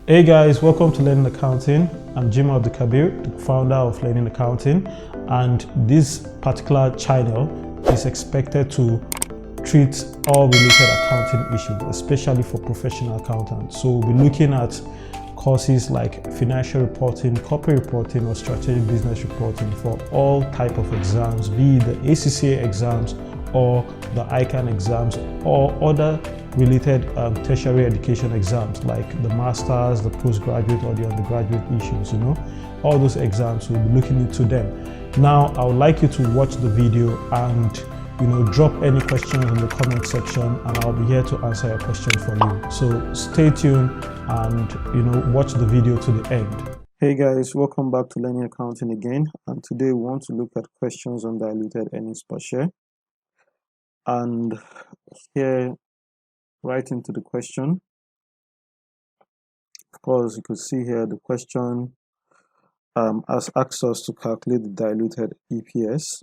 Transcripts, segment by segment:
Hey guys, welcome to Learning Accounting. I'm Jim Abdulkabir, the founder of Learning Accounting, and this particular channel is expected to treat all related accounting issues, especially for professional accountants. So we'll be looking at courses like financial reporting, corporate reporting, or strategic business reporting for all type of exams, be it the ACCA exams or the ICANN exams or other related tertiary education exams like the masters, the postgraduate or the undergraduate issues, all those exams, we'll be looking into them. Now I would like you to watch the video and drop any questions in the comment section, and I'll be here to answer your question for you. So stay tuned and watch the video to the end. Hey guys, welcome back to Learning Accounting again, and today we want to look at questions on diluted earnings per share. And here, right into the question. Of course, you could see here the question has asked us to calculate the diluted EPS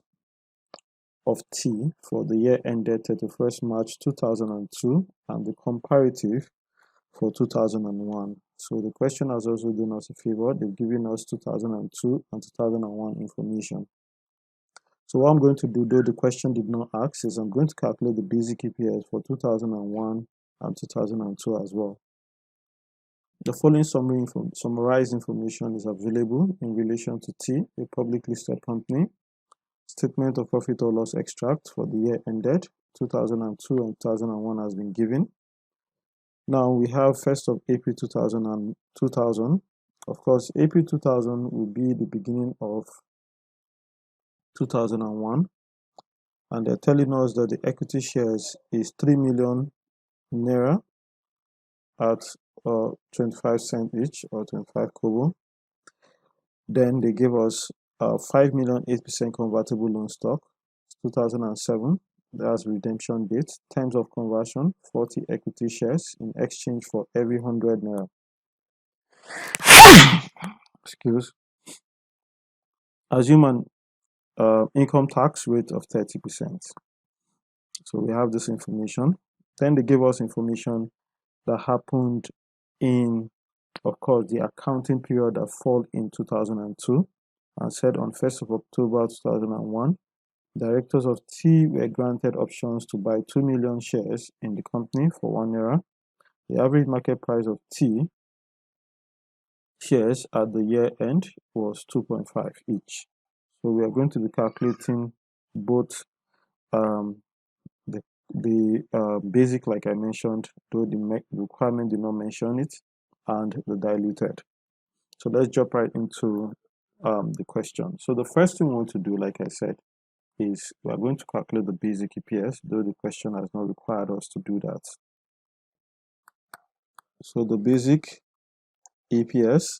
of T for the year ended 31st March 2002 and the comparative for 2001. So the question has also done us a favor. They've given us 2002 and 2001 information. So what I'm going to do, though the question did not ask, is I'm going to calculate the basic EPS for 2001 and 2002 as well. The following summarized information is available in relation to T, a public listed company. Statement of profit or loss extract for the year ended 2002 and 2001 has been given. Now we have 1st of April 2000. Of course, April 2000 will be the beginning of 2001, and they're telling us that the equity shares is 3 million naira at 25 cents each, or 25 kobo. Then they give us 5 million 8% convertible loan stock, 2007. That's redemption date. Terms of conversion: 40 equity shares in exchange for every 100 naira. Excuse. Assume an income tax rate of 30%. So we have this information. Then they give us information that happened in, of course, the accounting period that fall in 2002, and said on 1st of October 2001, directors of T were granted options to buy 2 million shares in the company for 1 naira. The average market price of T shares at the year end was 2.5 each. So we are going to be calculating both the basic, like I mentioned, though the requirement did not mention it, and the diluted. So let's jump right into the question. So the first thing we want to do, like I said, is we are going to calculate the basic EPS, though the question has not required us to do that. So the basic EPS,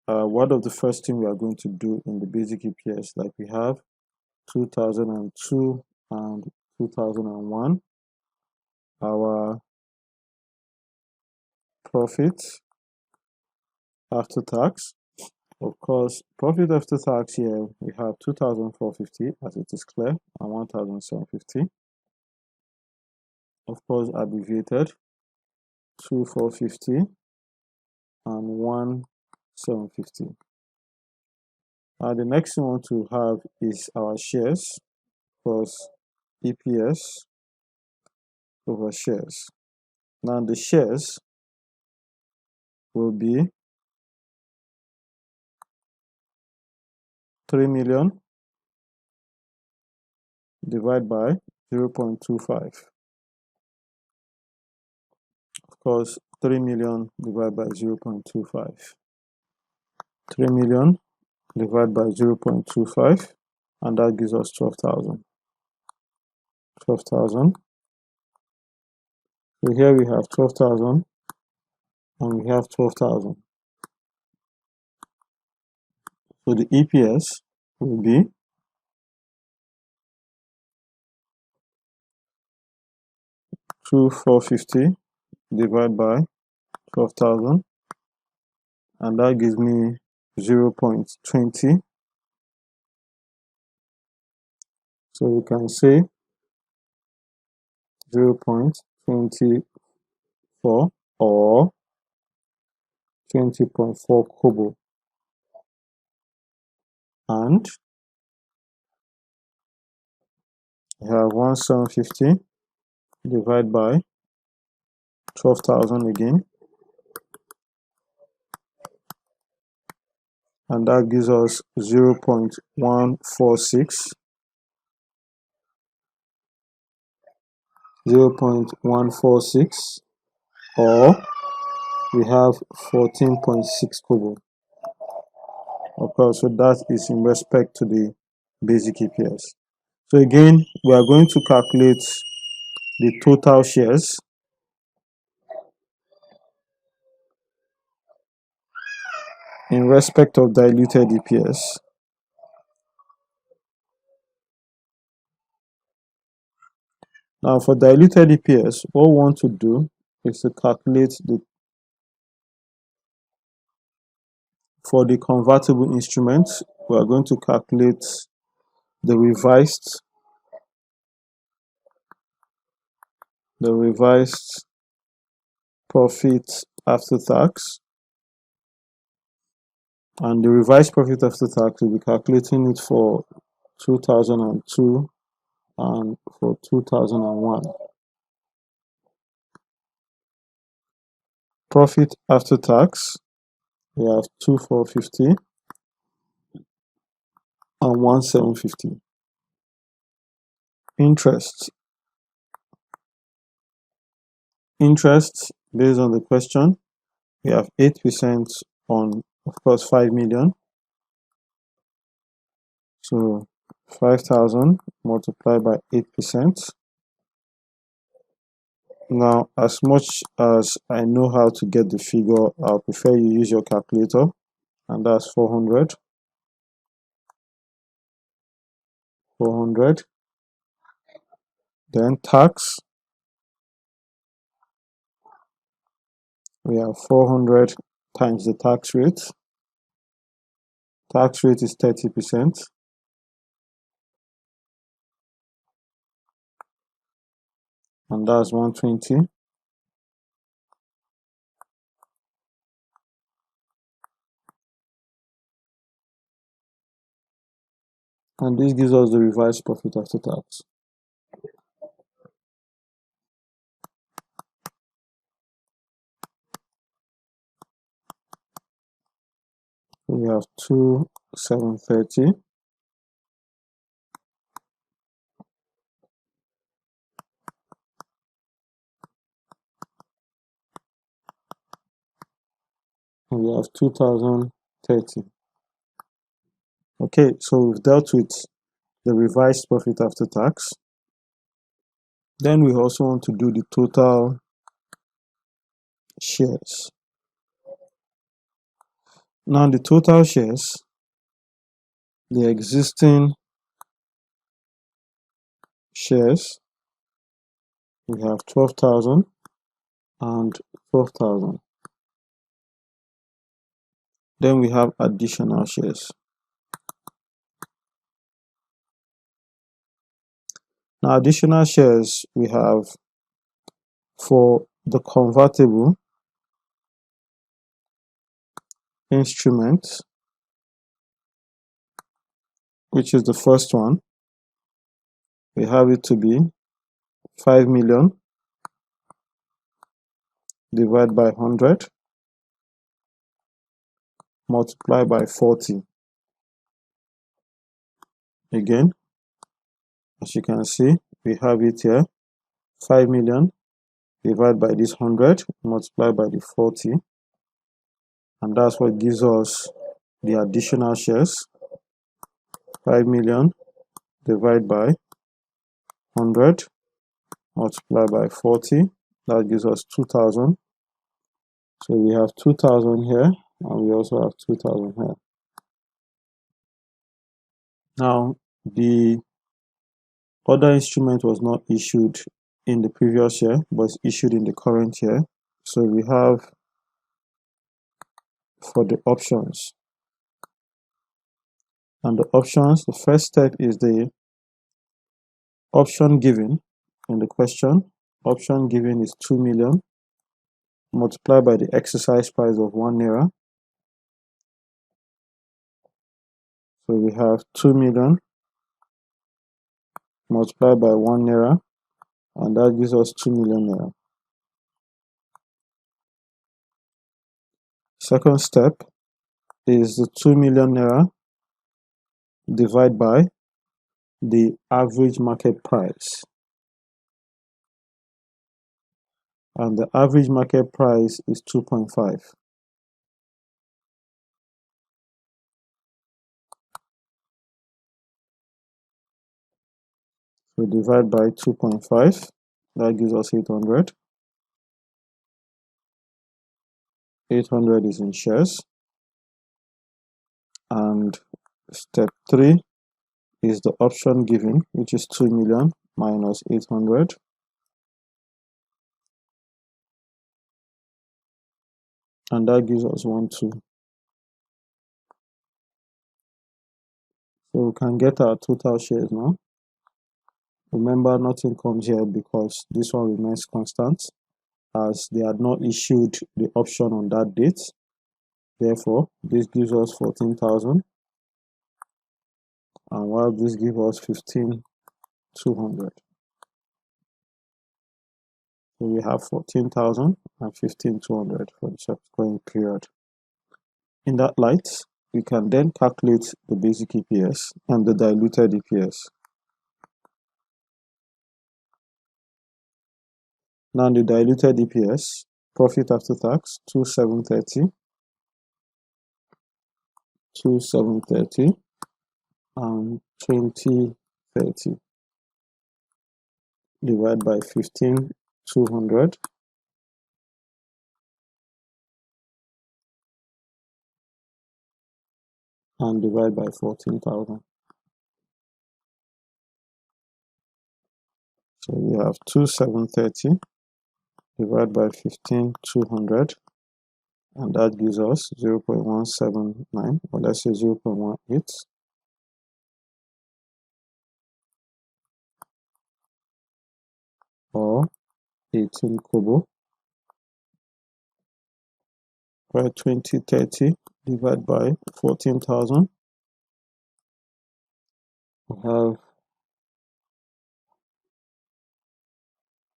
one of the first thing we are going to do in the basic EPS, like we have 2002 and 2001, our profit after tax. Of course, profit after tax here, we have 2,450 as it is clear, and 1,750. Of course, abbreviated 2,450 and 1,750. The next thing we want to have is our shares, plus EPS over shares. Now the shares will be 3 million divided by 0.25. Of course, 3 million divided by 0.25. 3 million divided by 0.25, and that gives us 12,000. 12,000. So here we have 12,000 and we have 12,000. So the EPS will be 2,450 divided by 12,000, and that gives me 0.20. So we can say 0.24, or 20.4 kobo, and we have 1750 divided by 12,000 again, and that gives us 0.146, 0.146, or we have 14.6 kobo. Of course, so that is in respect to the basic EPS. So again, we are going to calculate the total shares in respect of diluted EPS. Now for diluted EPS, what we want to do is to calculate for the convertible instruments, we are going to calculate the revised profit after tax, and the revised profit after tax, we'll be calculating it for 2002 and for 2001. Profit after tax, we have 2450 and 1750. Interest based on the question, we have 8% on, of course, 5 million. So 5,000 multiplied by 8%. Now, as much as I know how to get the figure, I'll prefer you use your calculator, and that's 400. 400. Then tax, we have 400 times the tax rate. Tax rate is 30%. And that's 120. And this gives us the revised profit after tax. We have 2,730. And we have 2,030. Okay, so we've dealt with the revised profit after tax. Then we also want to do the total shares. Now the total shares, the existing shares, we have 12,000 and 12,000. Then we have additional shares. Now additional shares we have for the convertible instrument, which is the first one. We have it to be 5 million divided by 100 multiplied by 40. Again, as you can see, we have it here, 5 million divided by this 100 multiplied by the 40, and that's what gives us the additional shares. 5 million divided by 100 multiplied by 40, that gives us 2,000. So we have 2,000 here, and we also have 2,000 here. Now, the other instrument was not issued in the previous year, but it's issued in the current year. So we have for the options. And the options, the first step is the option given in the question. Option given is 2 million. multiply by the exercise price of 1 naira. So we have 2 million multiplied by 1 naira, and that gives us 2 million naira. Second step is the 2 million naira divided by the average market price. And the average market price is 2.5. So divide by 2.5, that gives us 800. 800 is in shares. And step 3 is the option given, which is 2 million minus 800. And that gives us 1, 2. So we can get our total shares now. Remember, nothing comes here because this one remains constant, as they had not issued the option on that date. Therefore, this gives us 14,000, and while this gives us 15,200. So we have 14,000 and 15,200 for the subsequent period. In that light, we can then calculate the basic EPS and the diluted EPS. Now the diluted EPS, profit after tax, 2,730, 2,730, and 2030 divided by 15,200 and divide by 14,000. So we have 2,730 divided by 15,200, and that gives us 0.179, or let's say 0.18. Or 18 kobo. By 2030 divided by 14,000, we have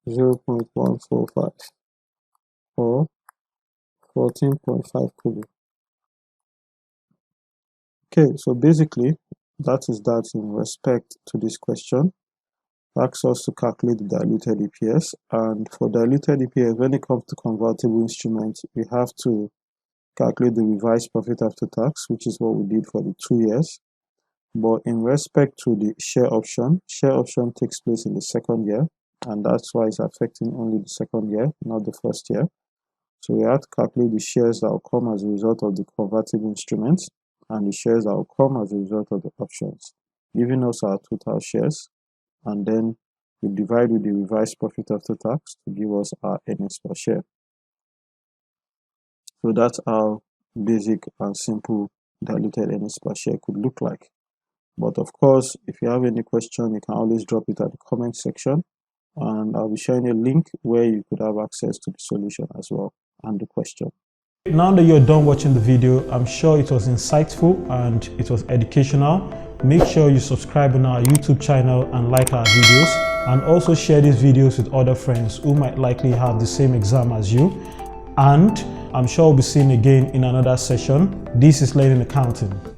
0.145 or 14.5 kobo. Okay, so basically that is that in respect to this question. Asks us to calculate the diluted EPS, and for diluted EPS, when it comes to convertible instruments, we have to calculate the revised profit after tax, which is what we did for the 2 years. But in respect to the share option takes place in the second year, and that's why it's affecting only the second year, not the first year. So we have to calculate the shares that will come as a result of the convertible instruments and the shares that will come as a result of the options, giving us our total shares, and then we divide with the revised profit after tax to give us our earnings per share. So that's how basic and simple diluted earnings per share could look like. But of course, if you have any question, you can always drop it at the comment section, and I'll be sharing a link where you could have access to the solution as well and the question. Now that you're done watching the video, I'm sure it was insightful and it was educational. Make sure you subscribe on our YouTube channel and like our videos, and also share these videos with other friends who might likely have the same exam as you. And I'm sure we'll be seeing again in another session. This is Learning Accounting.